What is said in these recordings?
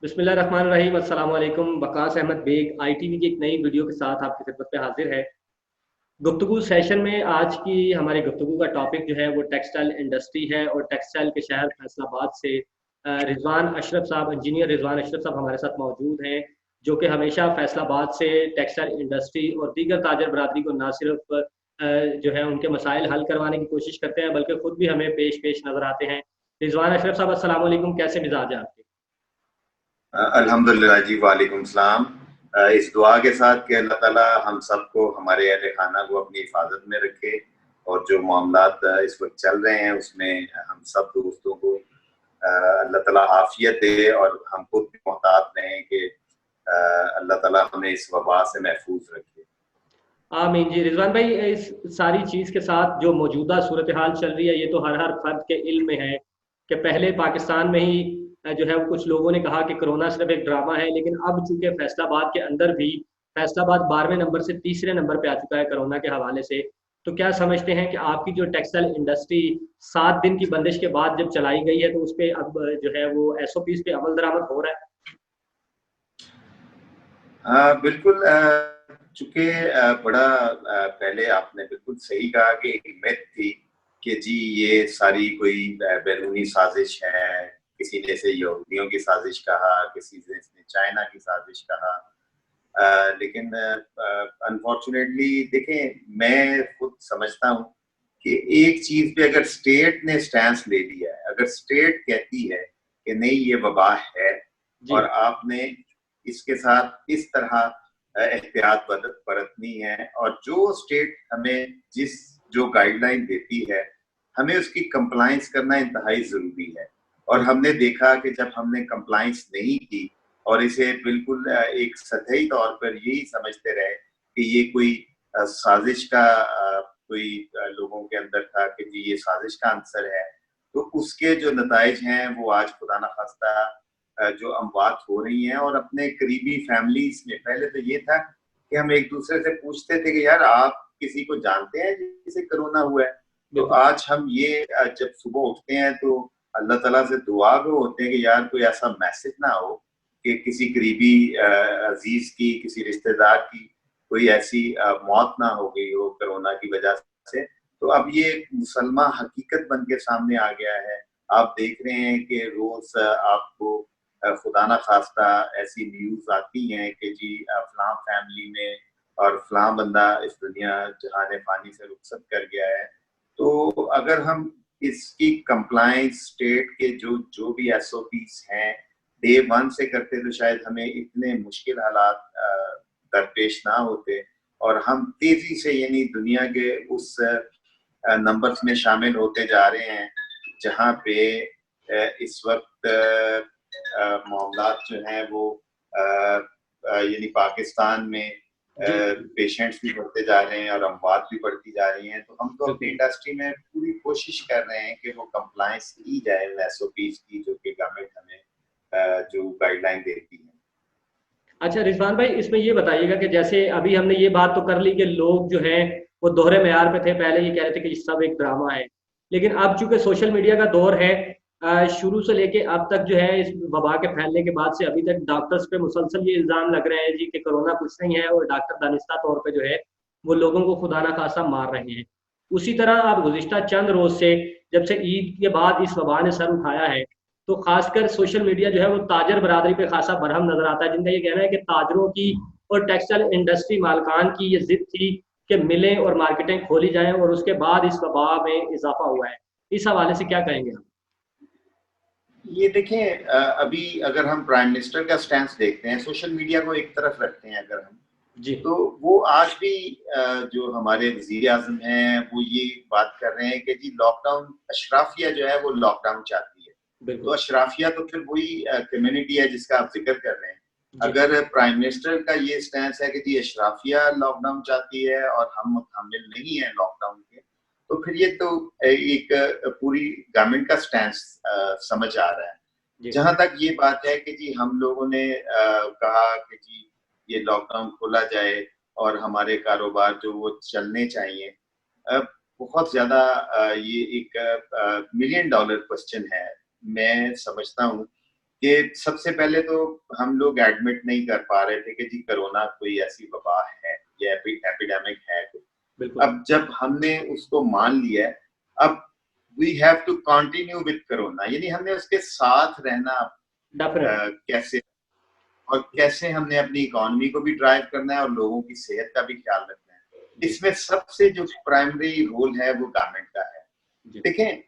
बिस्मिल्लाहिर्रहमानिर्रहीम। अस्सलाम वालेकुम। वकास अहमद बेग आईटीवी की एक नई वीडियो के साथ आपकी खिदमत पे हाजिर है। गुफ्तगू सेशन में आज की हमारी गुफ्तगू का टॉपिक जो है वो टेक्सटाइल इंडस्ट्री है और टेक्सटाइल के शहर फैसलाबाद से रिजवान अशरफ साहब, इंजीनियर रिजवान अशरफ साहब हमारे साथ मौजूद हैं, जो कि हमेशा फैसलाबाद से टेक्सटाइल इंडस्ट्री और दीगर ताजर बरादरी को ना सिर्फ जो है उनके मसाइल हल करवाने की कोशिश करते हैं, बल्कि खुद भी हमें पेश पेश नजर आते हैं। रिजवान अशरफ साहब, अस्सलाम वालेकुम, कैसे मिजाज है आपके? अल्हम्दुलिल्लाह जी, वालेकुम सलाम। इस दुआ के साथ कि अल्लाह ताला हम सबको, हमारे अहले खाना को अपनी हिफाजत में रखे और जो मामलात इस वक्त चल रहे हैं उसमें हम सब दोस्तों को अल्लाह ताला आफियत दे और हम खुद भी मोहतात रहें कि अल्लाह ताला हमें इस वबा से महफूज रखे। आमीन जी। रिजवान भाई, इस सारी चीज़ के साथ जो मौजूदा सूरत हाल चल रही है, ये तो हर हर फर्द के इल्म में है कि पहले पाकिस्तान में ही जो है वो कुछ लोगों ने कहा कि कोरोना सिर्फ एक ड्रामा है, लेकिन अब चूंकि फैसलाबाद के अंदर भी फैसलाबाद 12वें नंबर से तीसरे नंबर पे आ चुका है कोरोना के हवाले से। तो क्या समझते हैं कि आपकी जो टेक्सटाइल इंडस्ट्री 7 दिन की बंदिश के बाद जब चलाई गई है, तो उस पर अब जो है वो एसओपीज पे अमल दरामद हो रहा है? बिल्कुल। चूंकि बड़ा पहले आपने बिल्कुल सही कहा कि एक मिथ थी कि जी ये सारी कोई बैरूनी साजिश है। किसी ने इसे यहूदियों की साजिश कहा, किसी ने इसने चाइना की साजिश कहा। लेकिन अनफॉर्चुनेटली देखें, मैं खुद समझता हूँ कि एक चीज पे अगर स्टेट ने स्टैंस ले लिया है, अगर स्टेट कहती है कि नहीं ये वबा है जी। और आपने इसके साथ इस तरह एहतियात बरतनी है, और जो स्टेट हमें जो गाइडलाइन देती है हमें उसकी कंप्लायंस करना इंतहाई जरूरी है। और हमने देखा कि जब हमने कंप्लायंस नहीं की और इसे बिल्कुल एक सतही तौर पर यही समझते रहे कि ये कोई साजिश का कोई लोगों के अंदर था कि जी ये साजिश का आंसर है, तो उसके जो नताइज हैं वो आज खुदा न खास्ता जो अमवात हो रही हैं। और अपने करीबी फैमिलीज में पहले तो ये था कि हम एक दूसरे से पूछते थे कि यार आप किसी को जानते हैं जिसे कोरोना हुआ है। तो बिल्कुल। आज हम ये जब सुबह उठते हैं तो अल्लाह ताला से दुआ में होते हैं कि यार कोई ऐसा मैसेज ना हो कि किसी करीबी अजीज की, किसी रिश्तेदार की कोई ऐसी मौत ना हो गई हो कोरोना की वजह से। तो अब ये मुसलमा हकीकत बन के सामने आ गया है। आप देख रहे हैं कि रोज आपको खुदा ना खास्ता ऐसी न्यूज आती हैं कि जी फलां फैमिली में और फलां बंदा इस दुनिया जहान फानी से रुखसत कर गया है। तो अगर हम इसकी कंप्लायंस स्टेट के जो जो भी एसओपीज हैं डे वन से करते तो शायद हमें इतने मुश्किल हालात दरपेश ना होते और हम तेजी से यानी दुनिया के उस नंबर्स में शामिल होते जा रहे हैं जहां पे इस वक्त मामलात जो हैं वो यानी पाकिस्तान में जी। पेशेंट्स भी बढ़ते जा रहे हैं और अमवात भी बढ़ती जा रही हैं। तो हम तो अपनी बिल्कुल। इंडस्ट्री में पूरी कोशिश कर रहे हैं कि वो कंप्लायंस की जाए उन एसओपीज की जो कि गवर्नमेंट हमें जो गाइडलाइन देती है। अच्छा रिजवान भाई, इसमें ये बताइएगा कि जैसे अभी हमने ये बात तो कर ली कि लोग जो हैं वो दोहरे मेयार पे थे, पहले ये कह रहे थे कि ये सब एक ड्रामा है, लेकिन अब चूंकि सोशल मीडिया का दौर है, शुरू से लेके अब तक जो है इस वबा के फैलने के बाद से अभी तक डॉक्टर्स पे मुसलसल ये इल्ज़ाम लग रहे हैं जी कि कोरोना कुछ नहीं है, और डॉक्टर दानिस्ता तौर पे जो है वो लोगों को खुदा ना खासा मार रहे हैं। उसी तरह आप गुज़िश्ता चंद रोज़ से, जब से ईद के बाद इस वबा ने सर उठाया है, तो खासकर सोशल मीडिया जो है वो ताजर बरादरी पे खासा बरहम नजर आता है, जिनका ये कहना है कि ताजरों की और टेक्सटाइल इंडस्ट्री मालकान की ये जिद थी कि मिलें और मार्केटें खोली जाएं, और उसके बाद इस वबा में इजाफा हुआ है। इस हवाले से क्या कहेंगे हम? ये देखें, अभी अगर हम प्राइम मिनिस्टर का स्टैंड देखते हैं, सोशल मीडिया को एक तरफ रखते हैं अगर हम, जी। तो वो आज भी जो हमारे वजीर आजम हैं वो ये बात कर रहे हैं कि जी लॉकडाउन, अशराफिया जो है वो लॉकडाउन चाहती है। तो बिल्कुल। अशराफिया तो फिर वही कम्युनिटी है जिसका आप जिक्र कर रहे हैं। जी। अगर प्राइम मिनिस्टर का ये स्टैंड है कि जी अशराफिया लॉकडाउन चाहती है और हम मुतहम्मिल नहीं है लॉकडाउन के, तो फिर ये तो एक पूरी गवर्नमेंट का स्टैंड समझ आ रहा है। जी। जहां तक ये बात है कि जी हम लोगों ने कहा कि जी ये लॉकडाउन खोला जाए और हमारे कारोबार जो वो चलने चाहिए, अ, बहुत ज्यादा ये एक $1 मिलियन क्वेश्चन है। मैं समझता हूँ कि सबसे पहले तो हम लोग एडमिट नहीं कर पा रहे थे कि जी कोरोना कोई ऐसी वबा है या एपिडेमिक है। बिल्कुल। अब जब हमने उसको मान लिया है, अब we have to continue with corona, यानी हमने उसके साथ रहना डेफिनेटली। कैसे, और कैसे हमने अपनी इकोनॉमी को भी ड्राइव करना है और लोगों की सेहत का भी ख्याल रखना है। जी इसमें सबसे जो प्राइमरी रोल है वो गवर्नमेंट का है। जी देखें,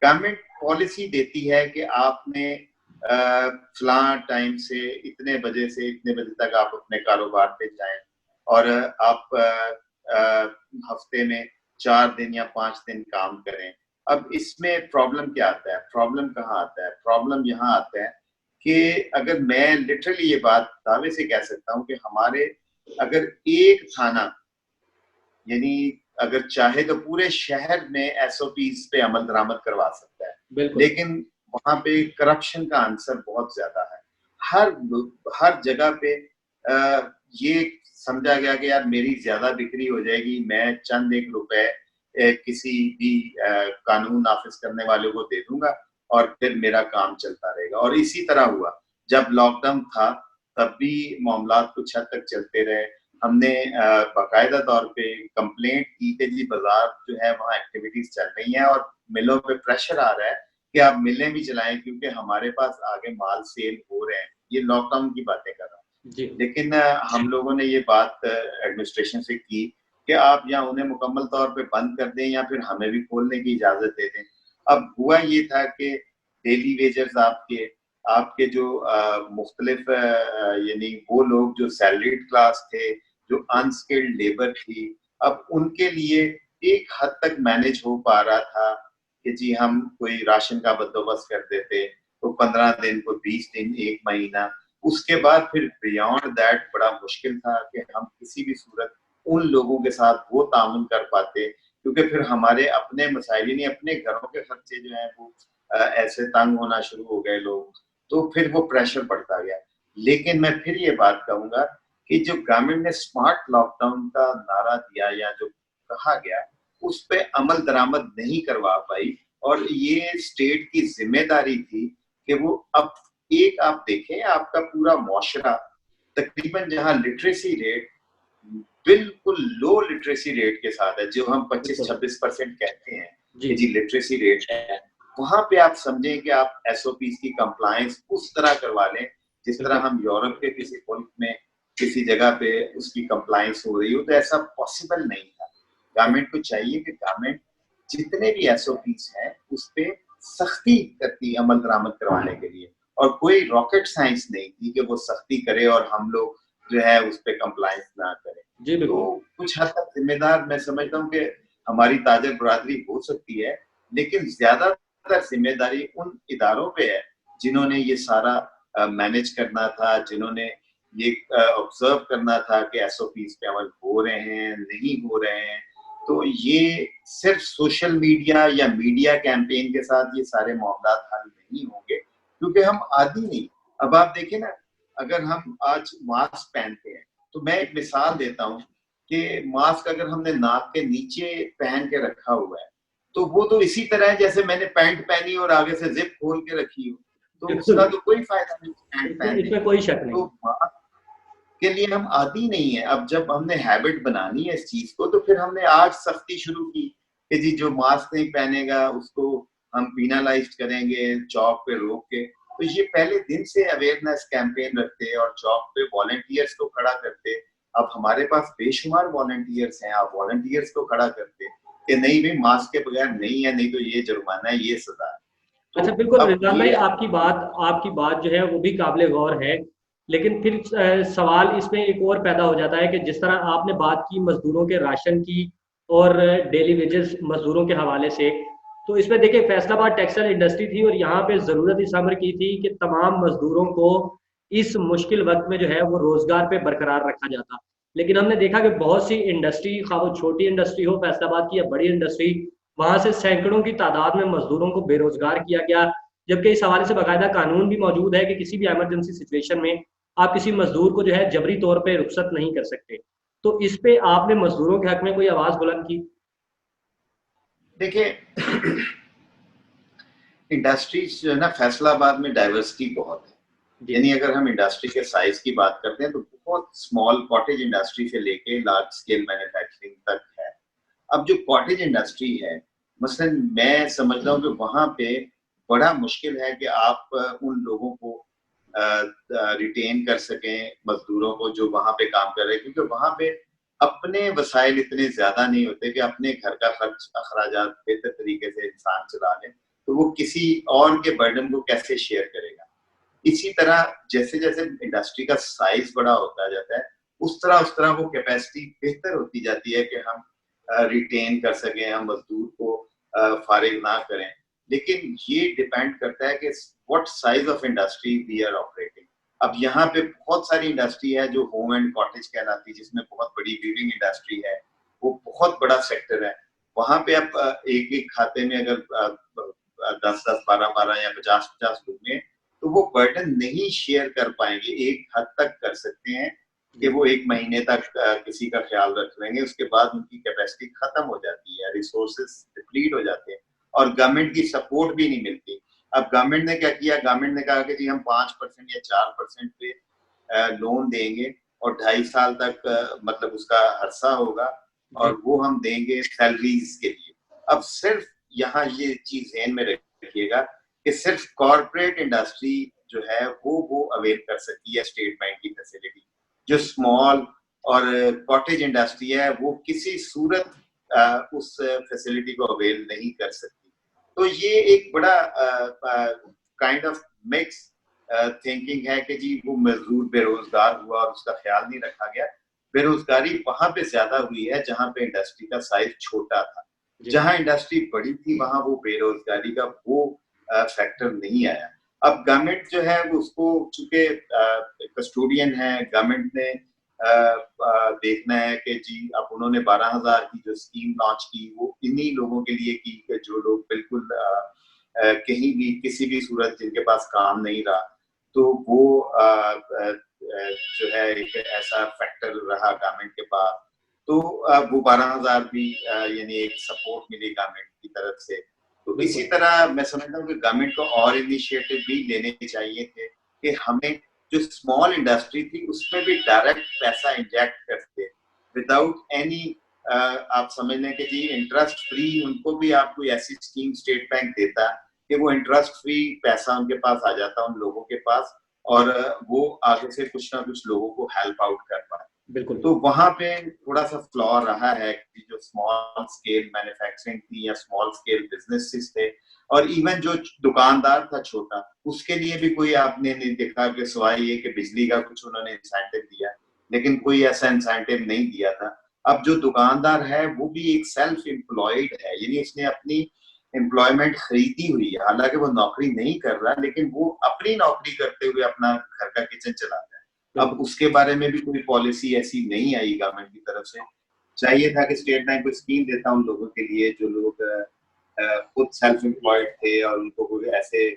गवर्नमेंट पॉलिसी देती है कि आपने फलां टाइम से इतने बजे से इतने बजे तक आप अपने कारोबार पे जाएं, और आप हफ्ते में 4 दिन या 5 दिन काम करें। अब इसमें प्रॉब्लम क्या आता है? प्रॉब्लम कहाँ आता है? प्रॉब्लम यहाँ आता है कि अगर मैं लिटरली ये बात दावे से कह सकता हूँ कि हमारे अगर एक थाना, यानी अगर चाहे तो पूरे शहर में एसओपीज पे अमल दरामद करवा सकता है, बिल्कुल। लेकिन वहां पे करप्शन का आंसर बहुत ज्यादा है। हर जगह पे ये समझा गया कि यार मेरी ज्यादा बिक्री हो जाएगी, मैं चंद एक रुपए किसी भी कानून नाफिज करने वाले को दे दूंगा और फिर मेरा काम चलता रहेगा। और इसी तरह हुआ। जब लॉकडाउन था तब भी मामला कुछ हद तक चलते रहे। हमने बाकायदा तौर पे कंप्लेंट की कि जी बाजार जो है वहाँ एक्टिविटीज चल रही हैं और मिलों पे प्रेशर आ रहा है कि आप मिलें भी चलाएं क्योंकि हमारे पास आगे माल सेल हो रहे हैं। ये लॉकडाउन की बातें कर रहा हूँ। जी लेकिन हम लोगों ने ये बात एडमिनिस्ट्रेशन से की कि आप या उन्हें मुकम्मल तौर पे बंद कर दें या फिर हमें भी खोलने की इजाजत दे दें। अब हुआ ये था कि डेली वेजर्स आपके आपके जो मुख्तलिफ यानी वो लोग जो सैलरीड क्लास थे, जो अनस्किल्ड लेबर थी, अब उनके लिए एक हद तक मैनेज हो पा रहा था कि जी हम कोई राशन का बंदोबस्त कर देते, तो 15 दिन, को 20 दिन, 1 महीना। उसके बाद फिर बियॉन्ड दैट बड़ा मुश्किल था कि हम किसी भी सूरत उन लोगों के साथ वो तामुन कर पाते, क्योंकि फिर हमारे अपने मसाइल यानी अपने घरों के खर्चे जो हैं वो ऐसे तंग होना शुरू हो गए लोग, तो फिर वो प्रेशर बढ़ता गया। लेकिन मैं फिर ये बात कहूंगा कि जो गवर्नमेंट ने स्मार्ट लॉकडाउन का नारा दिया या जो कहा गया, उस पे अमल दरामद नहीं करवा पाई, और ये स्टेट की जिम्मेदारी थी कि वो अब एक आप देखें आपका पूरा मुआशरा तकरीबन जहां लिटरेसी रेट बिल्कुल लो लिटरेसी रेट के साथ है, जो हम बिल्कुल। 25-26% कहते हैं जी कि जी लिटरेसी रेट है, वहां पे आप समझें कि आप एसओपी की कंप्लायंस उस तरह करवा लें जिस तरह बिल्कुल। हम यूरोप के किसी मुल्क में किसी जगह पे उसकी कंप्लायंस हो रही हो, तो ऐसा पॉसिबल नहीं था। गवर्नमेंट को चाहिए कि गवर्नमेंट जितने भी एसओपीज हैं उस पे सख्ती करती अमल दरामद करवाने के लिए, और कोई रॉकेट साइंस नहीं थी कि वो सख्ती करे और हम लोग जो है उस पे कंप्लायंस ना करें। जी तो बिल्कुल। कुछ हद तक जिम्मेदार मैं समझता हूँ कि हमारी ताजर बरादरी हो सकती है, लेकिन ज्यादातर जिम्मेदारी उन इदारों पे है जिन्होंने ये सारा मैनेज करना था, जिन्होंने ये ऑब्जर्व करना था कि एसओपीज पे अमल हो रहे हैं नहीं हो रहे हैं। तो ये सिर्फ सोशल मीडिया या मीडिया कैंपेन के साथ ये सारे मामला हल नहीं होंगे, क्योंकि हम आदी नहीं। अब आप देखें ना, अगर हम आज मास्क पहनते हैं, तो मैं एक मिसाल देता हूँ कि मास्क अगर हमने नाक के नीचे पहन के रखा हुआ है, तो वो तो इसी तरह है जैसे मैंने पैंट पहनी और आगे से जिप खोल के रखी हो, तो बिल्कुल। उसका तो कोई फायदा नहीं पैंट इसमें पहनने इसमें का। कोई शक नहीं। तो मास्क के लिए हम आदी नहीं है। अब जब हमने हैबिट बनानी है इस चीज को, तो फिर हमने आज सख्ती शुरू की कि जी जो मास्क नहीं पहनेगा उसको हम पीनालाइज करेंगे, चौक पे रोक के। तो ये पहले दिन से अवेयरनेस कैंपेन रखते और चौक पे वॉलंटियर्स को खड़ा करते। अब हमारे पास बेशुमार वॉलंटियर्स हैं, आप वॉलंटियर्स को खड़ा करते कि नहीं भाई मास्क के बगैर नहीं है, नहीं तो ये जुर्माना है, ये सजा है। तो अच्छा बिल्कुल अब रिजवान भाई, ये आपकी बात जो है वो भी काबिले गौर है। लेकिन फिर सवाल इसमें एक और पैदा हो जाता है कि जिस तरह आपने बात की मजदूरों के राशन की और डेली वेजेस मजदूरों के हवाले से, तो इसमें देखिए फैसलाबाद टेक्सटाइल इंडस्ट्री थी और यहाँ पे ज़रूरत इस अमर की थी कि तमाम मजदूरों को इस मुश्किल वक्त में जो है वो रोजगार पे बरकरार रखा जाता। लेकिन हमने देखा कि बहुत सी इंडस्ट्री, खा वो छोटी इंडस्ट्री हो फैसलाबाद की या बड़ी इंडस्ट्री, वहां से सैकड़ों की तादाद में मजदूरों को बेरोजगार किया गया। जबकि इस हवाले से बाकायदा कानून भी मौजूद है कि किसी भी इमरजेंसी सिचुएशन में आप किसी मजदूर को जो है जबरी तौर पे रुखसत नहीं कर सकते। तो इस पे आपने मजदूरों के हक में कोई आवाज बुलंद की? देखिए इंडस्ट्रीज जो है ना, फैसलाबाद में डाइवर्सिटी बहुत जी यानी अगर हम इंडस्ट्री के साइज की बात करते हैं तो बहुत स्मॉल कॉटेज इंडस्ट्री से लेके लार्ज स्केल मैन्युफैक्चरिंग तक है। अब जो कॉटेज इंडस्ट्री है, मसलन मैं समझता हूँ कि वहां पे बड़ा मुश्किल है कि आप उन लोगों को रिटेन कर सकें, मजदूरों को जो वहां पे काम कर रहे हैं, क्योंकि वहां पे अपने वसाइल इतने ज्यादा नहीं होते कि अपने घर का खर्च अखराजात बेहतर तरीके से इंसान चला ले, तो वो किसी और के बर्डन को कैसे शेयर करेगा। इसी तरह जैसे जैसे इंडस्ट्री का साइज बड़ा होता जाता है, उस तरह वो कैपेसिटी बेहतर होती जाती है कि हम रिटेन कर सकें, हम मजदूर को फारिग ना करें। लेकिन ये डिपेंड करता है कि what size of industry we are operating. अब यहाँ पे बहुत सारी इंडस्ट्री है जो होम एंड कॉटेज कहलाती है, जिसमें बहुत बड़ी वीविंग इंडस्ट्री है, वो बहुत बड़ा सेक्टर है। वहां पे आप एक एक खाते में अगर 10-10, 12-12 या 50-50 लोग में, तो वो बर्डन नहीं शेयर कर पाएंगे। एक हद तक कर सकते हैं कि वो एक महीने तक किसी का ख्याल रख लेंगे, उसके बाद उनकी कैपेसिटी खत्म हो जाती है, रिसोर्सेज डिप्लीट हो जाते हैं और गवर्नमेंट की सपोर्ट भी नहीं मिलती। अब गवर्नमेंट ने क्या किया, गवर्नमेंट ने कहा कि जी हम 5% या 4% पे लोन देंगे और 2.5 साल तक मतलब उसका अरसा होगा जी और वो हम देंगे सैलरीज के लिए। अब सिर्फ यहाँ ये चीज ध्यान में रखिएगा कि सिर्फ कॉर्पोरेट इंडस्ट्री जो है वो अवेल कर सकती है स्टेट बैंक की फैसिलिटी। जो स्मॉल और कॉटेज इंडस्ट्री है वो किसी सूरत उस फैसिलिटी को अवेल नहीं कर सकती। तो ये एक बड़ा काइंड ऑफ मिक्स थिंकिंग है कि जी वो मजदूर बेरोजगार हुआ और उसका ख्याल नहीं रखा गया। बेरोजगारी वहां पे ज्यादा हुई है जहां पे इंडस्ट्री का साइज छोटा था। जी जहां इंडस्ट्री बड़ी थी वहां वो बेरोजगारी का वो फैक्टर नहीं आया। अब गवर्नमेंट जो है वो उसको चूंकि कस्टोडियन है, गवर्नमेंट ने देखना है कि जी अब उन्होंने 12,000 की जो स्कीम लॉन्च की वो इन्हीं लोगों के लिए की कि जो लोग बिल्कुल कहीं भी किसी भी सूरत जिनके पास काम नहीं रहा। तो वो जो है एक ऐसा फैक्टर रहा गवर्नमेंट के पास। तो वो 12,000 भी यानी एक सपोर्ट मिली गवर्नमेंट की तरफ से। तो इसी बिल्कुल तरह मैं समझता हूँ कि गवर्नमेंट को और इनिशिएटिव भी लेने चाहिए थे कि हमें जो स्मॉल इंडस्ट्री थी उसमें भी डायरेक्ट पैसा इंजेक्ट करते विदाउट एनी आप समझ लें कि जी इंटरेस्ट फ्री उनको भी आप कोई ऐसी स्कीम स्टेट बैंक देता कि वो इंटरेस्ट फ्री पैसा उनके पास आ जाता उन लोगों के पास और वो आगे से कुछ ना कुछ लोगों को हेल्प आउट कर पाए। बिल्कुल तो वहां पे थोड़ा सा फ्लॉ रहा है कि जो स्मॉल स्केल मैन्युफैक्चरिंग थी या स्मॉल स्केल बिजनेसेस थे और इवन जो दुकानदार था छोटा, उसके लिए भी कोई आपने नहीं देखा कि सिवाय ये कि बिजली का कुछ उन्होंने इंसेंटिव दिया, लेकिन कोई ऐसा इंसेंटिव नहीं दिया था। अब जो दुकानदार है वो भी एक सेल्फ एम्प्लॉयड है, यानी उसने अपनी एम्प्लॉयमेंट खरीदी हुई है, हालांकि वो नौकरी नहीं कर रहा लेकिन वो अपनी नौकरी करते हुए अपना घर का किचन चलाता है। अब बिल्कुल उसके बारे में भी कोई पॉलिसी ऐसी नहीं आई गवर्नमेंट की तरफ से। चाहिए था कि स्टेट बैंक कोई स्कीम देता उन लोगों के लिए जो लोग खुद सेल्फ एम्प्लॉयड थे और उनको कोई ऐसे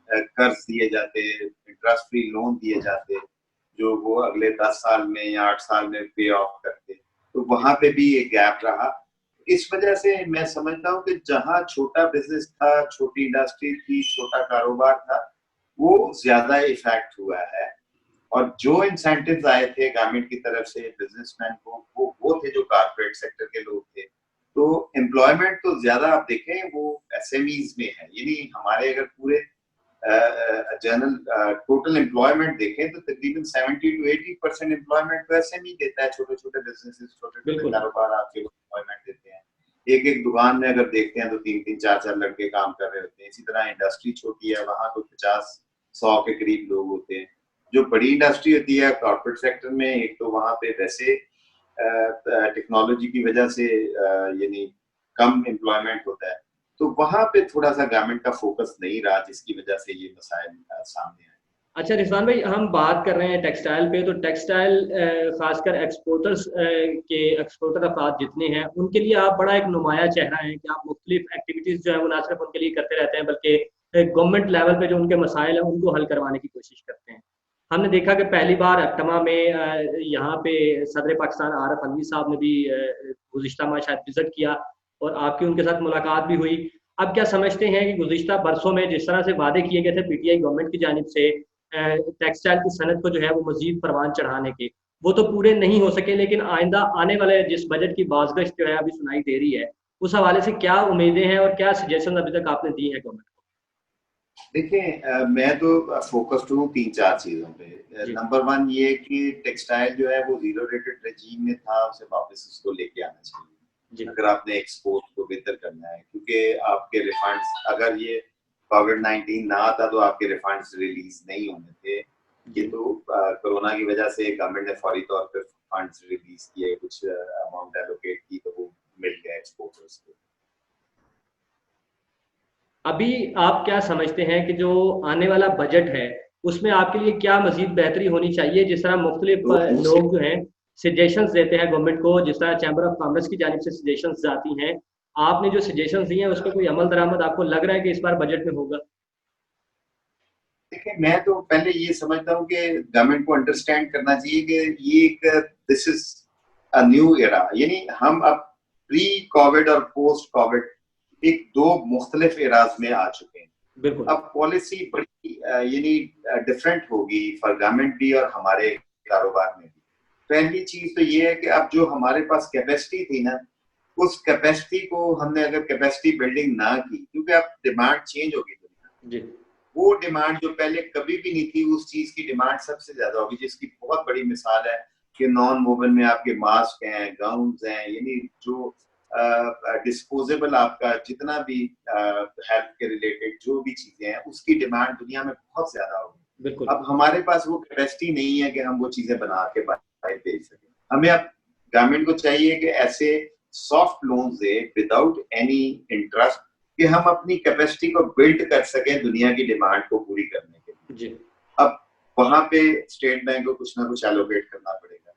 कर्ज दिए जाते, इंटरेस्ट फ्री लोन दिए जाते जो वो अगले 10 साल में या 8 साल में पे ऑफ करते। तो वहां पे भी एक गैप रहा। इस वजह से मैं समझता हूँ कि जहाँ छोटा बिजनेस था, छोटी इंडस्ट्री थी, छोटा कारोबार था, वो ज्यादा इफेक्ट हुआ है। और जो इंसेंटिव्स आए थे गवर्नमेंट की तरफ से बिजनेसमैन को वो थे जो कारपोरेट सेक्टर के लोग थे। तो एम्प्लॉयमेंट तो ज्यादा आप देखें वो एसएमईज में है, यानी हमारे अगर पूरे जनरल टोटल एम्प्लॉयमेंट देखें तो तकरीबन 70 to 80% एम्प्लॉयमेंट तो एसएमई देता है। छोटे छोटे बिजनेसेस, छोटे छोटे बिल्कुल कारोबार आपके एम्प्लॉयमेंट देते हैं। एक एक दुकान में अगर देखते हैं तो 3-3, 4-4 लड़के काम कर रहे होते हैं। इसी तरह इंडस्ट्री छोटी है, वहां तो 50-100 के करीब लोग होते हैं। जो बड़ी इंडस्ट्री होती है कॉर्पोरेट सेक्टर में, एक तो वहां पे वैसे टेक्नोलॉजी की वजह से यानी कम एम्प्लॉयमेंट होता है, तो वहां पे थोड़ा सा गवर्नमेंट का फोकस नहीं रहा जिसकी वजह से ये मसाइल सामने आए। अच्छा रिजवान भाई, हम बात कर रहे हैं टेक्सटाइल पे, तो टेक्सटाइल खासकर एक्सपोर्टर्स के एक्सपोर्टर अफराद जितने हैं उनके लिए आप बड़ा एक नुमाया चेहरा है कि आप मुख्तलिफ एक्टिविटीज़ जो है वो ना सिर्फ उनके लिए करते रहते हैं बल्कि गवर्नमेंट लेवल पे जो उनके मसाइल हैं उनको हल करवाने की कोशिश करते हैं। हमने देखा कि पहली बार अक्टमा में यहाँ पे सदर पाकिस्तान आरफ अलवी साहब ने भी गुज़िश्ता माह शायद विजिट किया और आपकी उनके साथ मुलाकात भी हुई। अब क्या समझते हैं कि गुज़िश्ता बरसों में जिस तरह से वादे किए गए थे पीटीआई गवर्नमेंट की जानिब से टेक्सटाइल की सनत को जो है वो मजीद परवान चढ़ाने के, वो तो पूरे नहीं हो सके, लेकिन आइंदा आने वाले जिस बजट की बाज़गश्त जो है अभी सुनाई दे रही है, उस हवाले से क्या उम्मीदें हैं और क्या सजेशन अभी तक आपने दी है गवर्नमेंट को? देखिए मैं तो फोकस्ड हूँ 3-4 चीजों पे। जी, नंबर वन ये कि टेक्सटाइल जो है वो जीरो रेटेड रेजीम में था, उसे वापस उसको लेके आना चाहिए जी, अगर आपने एक्सपोर्ट को बेहतर करना है, क्योंकि आपके रिफंड्स, अगर ये कोविड-19 ना आता तो आपके रिफंड्स रिलीज नहीं होने थे। ये जी। तो कोरोना की वजह से गवर्नमेंट ने फौरी तौर पे फंड्स रिलीज किए, कुछ अमाउंट एलोकेट की, तो वो मिल गया एक्सपोर्टर्स को। अभी आप क्या समझते हैं कि जो आने वाला बजट है, उसमें आपके लिए क्या मज़ीद बेहतरी होनी चाहिए? जिस तरह मुख्तलिफ दूसरी लोग जो हैं सजेशंस देते हैं गवर्नमेंट को, जिस तरह चैम्बर ऑफ कॉमर्स की जानिब से सजेशंस जाती हैं, आपने जो सजेशंस दिए हैं उस पे कोई अमल दरामद आपको लग रहा है कि इस बार बजट में होगा? देखिए मैं तो पहले ये समझता हूँ कि गवर्नमेंट को अंडरस्टैंड करना चाहिए कि ये एक this is a new era, यानी हम अब प्री कोविड और पोस्ट कोविड एक दो मुख्तलिफ एराज में आ चुके हैं। बिल्कुल, अब पॉलिसी बड़ी यानी डिफरेंट होगी फॉर गवर्नमेंट भी और हमारे कारोबार में भी। पहली चीज तो ये है कि अब जो हमारे पास कैपेसिटी थी ना, उस कैपेसिटी को हमने अगर कैपेसिटी बिल्डिंग ना की, क्योंकि अब डिमांड चेंज होगी दुनिया, जी, वो डिमांड जो पहले कभी भी नहीं थी, उस चीज की डिमांड सबसे ज्यादा होगी, जिसकी बहुत बड़ी मिसाल है कि नॉन वोवन में आपके मास्क हैं, गाउन्स हैं, यानी जो डिस्पोजेबल आपका जितना भी हेल्थ के रिलेटेड जो भी चीजें हैं, उसकी डिमांड दुनिया में बहुत ज्यादा होगी। बिल्कुल। अब हमारे पास वो कैपेसिटी नहीं है कि हम वो चीजें बना के बाहर भेज सकें। हमें अब गवर्नमेंट को चाहिए कि ऐसे सॉफ्ट लोन दे विदाउट एनी इंटरेस्ट, कि हम अपनी कैपेसिटी को बिल्ड कर सकें दुनिया की डिमांड को पूरी करने के लिए। जी, अब वहां पे स्टेट बैंक को कुछ ना कुछ एलोकेट करना पड़ेगा।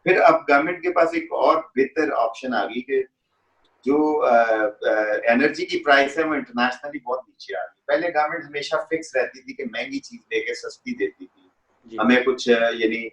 फिर अब गवर्नमेंट के पास एक और बेहतर ऑप्शन आ गई कि जो एनर्जी की प्राइस है वो इंटरनेशनली बहुत नीचे आ गई। पहले गवर्नमेंट हमेशा फिक्स रहती थी कि महंगी चीज लेके सस्ती देती थी, जी, हमें कुछ यानी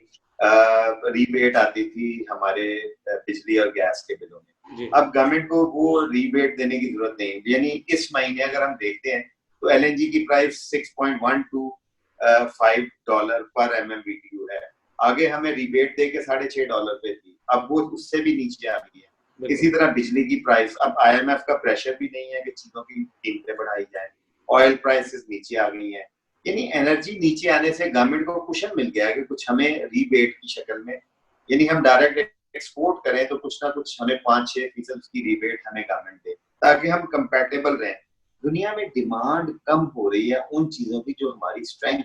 रीबेट आती थी हमारे बिजली और गैस के बिलों में। जी, अब गवर्नमेंट को वो रीबेट देने की जरूरत नहीं, यानी इस महीने अगर हम देखते हैं तो एलएनजी की प्राइस $6.125 पर MMBTU है। आगे हमें रीबेट दे के $6.5 पे थी, अब वो उससे भी नीचे आ गई है। बिल्कुल, इसी तरह बिजली की प्राइस, अब आईएमएफ का प्रेशर भी नहीं है कि चीजों की कीमतें बढ़ाई जाए, ऑयल प्राइसेस नीचे आ गई हैं। यानी एनर्जी नीचे आने से गवर्नमेंट को कुशन मिल गया है कि कुछ हमें रीबेट की शक्ल में, यानी हम डायरेक्ट एक्सपोर्ट करें तो कुछ ना कुछ हमें 5-6% की रीबेट हमें गवर्नमेंट दे, ताकि हम कंपेटेबल रहें। दुनिया में डिमांड कम हो रही है उन चीजों की जो हमारी स्ट्रेंथ थी,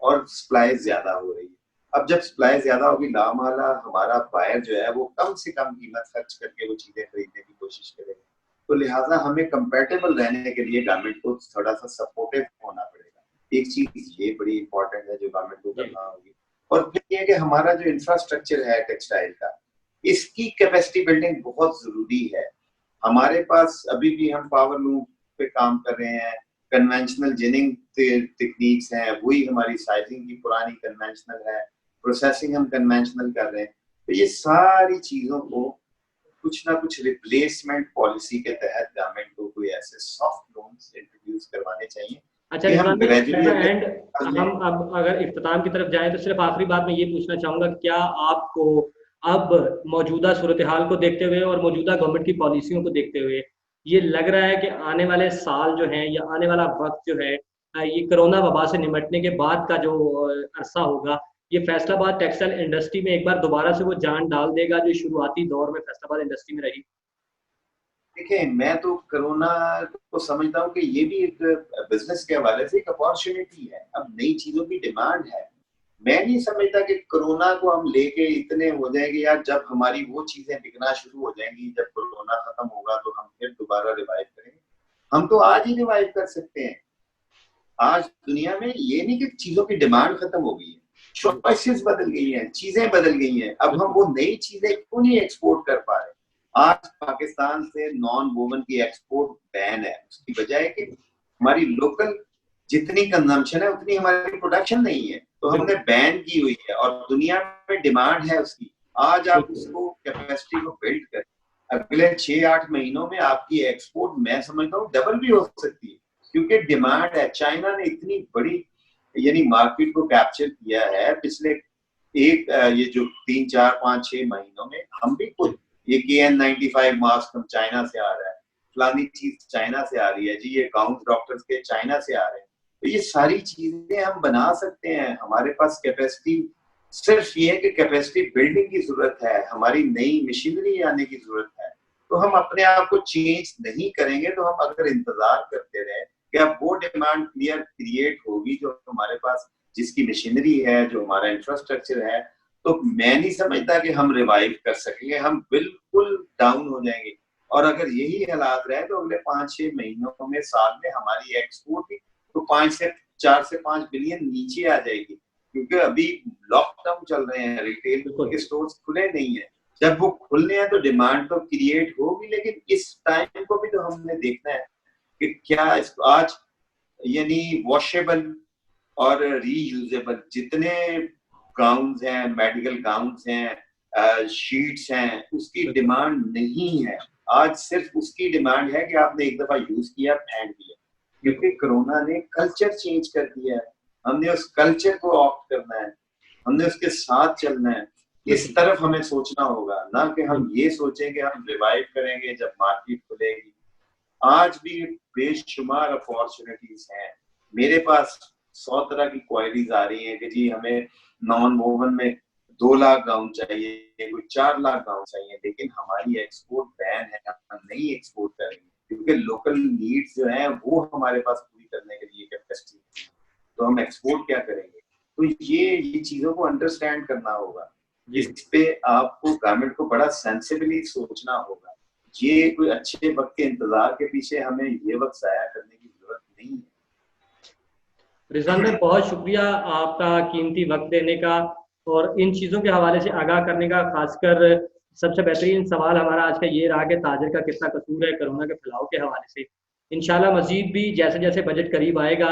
और सप्लाई ज्यादा हो रही है। अब जब सप्लाई ज्यादा होगी, लामाला हमारा बायर जो है वो कम से कम कीमत खर्च करके वो चीजें खरीदने की कोशिश करेगा। तो लिहाजा हमें कंपेटेबल रहने के लिए गवर्नमेंट को थोड़ा सा सपोर्टिव होना पड़ेगा। एक चीज ये बड़ी इंपॉर्टेंट है जो गवर्नमेंट को जी, करना होगी। और फिर ये कि हमारा जो इंफ्रास्ट्रक्चर है टेक्सटाइल का, इसकी कैपेसिटी बिल्डिंग बहुत जरूरी है। हमारे पास अभी भी हम पावर लूम पे काम कर रहे हैं, कन्वेंशनल जिनिंग टेक्निक्स हैं, वही हमारी साइजिंग की पुरानी कन्वेंशनल है, प्रोसेसिंग हम कन्वेंशनल कर रहे हैं। तो ये सारी चीजों को कुछ ना कुछ रिप्लेसमेंट पॉलिसी के तहत गवर्नमेंट को कोई ऐसे सॉफ्ट लोन्स इंट्रोड्यूस करवाने चाहिए अच्छा कि हम रिजवान भाई, ग्रेजुअली एट द एंड अपने हम अब अगर इख्तिताम की तरफ जाएं तो सिर्फ आखिरी बात मैं ये पूछना चाहूँगा, क्या आपको अब मौजूदा सूरत हाल को देखते हुए और मौजूदा गवर्नमेंट की पॉलिसियों को देखते हुए ये लग रहा है कि आने वाले साल जो हैं या आने वाला वक्त जो है, ये कोरोना वबा से निमटने के बाद का जो अरसा होगा, ये फैसलाबाद टेक्सटाइल इंडस्ट्री में एक बार दोबारा से वो जान डाल देगा जो शुरुआती दौर में फैसलाबाद इंडस्ट्री में रही? देखिए मैं तो कोरोना को समझता हूँ कि ये भी एक बिजनेस के हवाले से एक अपॉर्चुनिटी है। अब नई चीजों की डिमांड है। मैं नहीं समझता कि कोरोना को हम लेके इतने हो जाएंगे यार, जब हमारी वो चीजें बिकना शुरू हो जाएंगी, जब कोरोना खत्म होगा तो हम फिर दोबारा रिवाइव करेंगे। हम तो आज ही रिवाइव कर सकते हैं। आज दुनिया में ये नहीं कि चीजों की डिमांड खत्म हो गई है, चॉइसेस बदल गई हैं, चीजें बदल गई हैं। अब हम वो नई चीजें क्यों नहीं एक्सपोर्ट कर पा रहे? आज पाकिस्तान से नॉन वोवन की एक्सपोर्ट बैन है, उसकी वजह है कि हमारी लोकल जितनी कंजम्पशन है उतनी हमारी प्रोडक्शन नहीं है, तो हमने बिल्कुल, बैन की हुई है और दुनिया में डिमांड है उसकी। आज आप बिल्कुल, उसको कैपेसिटी को बिल्ड करें, अगले 6-8 महीनों में आपकी एक्सपोर्ट मैं समझता हूँ डबल भी हो सकती है, क्योंकि डिमांड है। चाइना ने इतनी बड़ी यानी मार्केट को कैप्चर किया है पिछले एक ये जो 3 4 5 6 महीनों में। हम भी खुद ये KN95 मास्क हम चाइना से आ रहा है, फलानी चीज चाइना से आ रही है जी, ये गाउन डॉक्टर्स के चाइना से आ रहे हैं। तो ये सारी चीजें हम बना सकते हैं, हमारे पास कैपेसिटी, सिर्फ ये है कि कैपेसिटी बिल्डिंग की जरूरत है, हमारी नई मशीनरी आने की जरूरत है। तो हम अपने आप को चेंज नहीं करेंगे, तो हम अगर इंतजार करते रहे कि अब वो डिमांड क्रिएट होगी जो हमारे पास, जिसकी मशीनरी है, जो हमारा इंफ्रास्ट्रक्चर है, तो मैं नहीं समझता कि हम रिवाइव कर सकेंगे, हम बिल्कुल डाउन हो जाएंगे। और अगर यही हालात रहे तो अगले 5 6 महीनों में, साल में हमारी एक्सपोर्ट भी तो 4 से 5 बिलियन नीचे आ जाएगी, क्योंकि अभी लॉकडाउन चल रहे हैं, रिटेल के स्टोर्स खुले नहीं है। जब वो खुलने हैं तो डिमांड तो क्रिएट होगी, लेकिन इस टाइम को भी तो हमने देखना है कि क्या आज यानी वॉशेबल और रीयूजेबल जितने गाउन्स हैं, मेडिकल गाउन्स हैं, शीट्स हैं, उसकी डिमांड नहीं है। आज सिर्फ उसकी डिमांड है कि आपने एक दफा यूज किया, फेंक दिया, क्योंकि कोरोना ने कल्चर चेंज कर दिया है। हमने उस कल्चर को ऑप्ट करना है, हमने उसके साथ चलना है। इस तरफ हमें सोचना होगा, ना कि हम ये सोचें कि हम रिवाइव करेंगे जब मार्केट खुलेगी। आज भी बेशुमार अपॉर्चुनिटीज हैं। मेरे पास 100 तरह की क्वायरीज आ रही हैं कि जी हमें नॉन वोवन में 2 लाख गाउन चाहिए, कोई 4 लाख गाउन चाहिए, लेकिन हमारी एक्सपोर्ट बैन है, हम नहीं एक्सपोर्ट करेंगे, क्योंकि लोकल नीड्स जो हैं वो हमारे पास पूरी करने के लिए कैपेसिटी, तो हम एक्सपोर्ट क्या करेंगे? तो ये चीजों को अंडरस्टैंड करना होगा। इस पे आपको गवर्नमेंट को बड़ा सेंसिबली सोचना होगा। ये कोई अच्छे वक्त के इंतजार के पीछे हमें ये वक्त जाया करने की जरूरत नहीं है। रिजवान भाई बहुत शुक्रिया आपका कीमती वक्त देने का और इन चीज़ों के हवाले से आगाह करने का। खासकर सबसे बेहतरीन सवाल हमारा आज का ये रहा कि ताजिर का कितना कसूर है कोरोना के फैलाव के हवाले से। इंशाल्लाह मजीद भी जैसे जैसे बजट करीब आएगा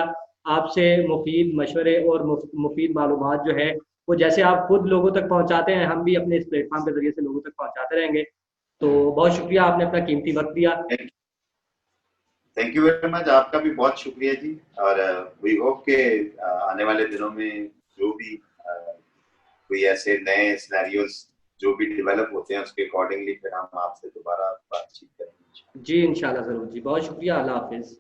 आपसे मुफीद मशवरे और मुफीद मालूमात जो है वो जैसे आप खुद लोगों तक पहुंचाते हैं, हम भी अपने इस प्लेटफॉर्म के जरिए से लोगों तक पहुंचाते रहेंगे। तो बहुत शुक्रिया, आपने अपना कीमती वक्त दिया। थैंक यू वेरी मच, आपका भी बहुत शुक्रिया जी। और वी होप के आने वाले दिनों में जो भी कोई ऐसे नए सिनेरियोस जो भी डेवलप होते हैं उसके अकॉर्डिंगली फिर हम आपसे दोबारा बातचीत करेंगे। जी इंशाल्लाह ज़रूर जी, बहुत शुक्रिया, अल्लाह हाफिज़।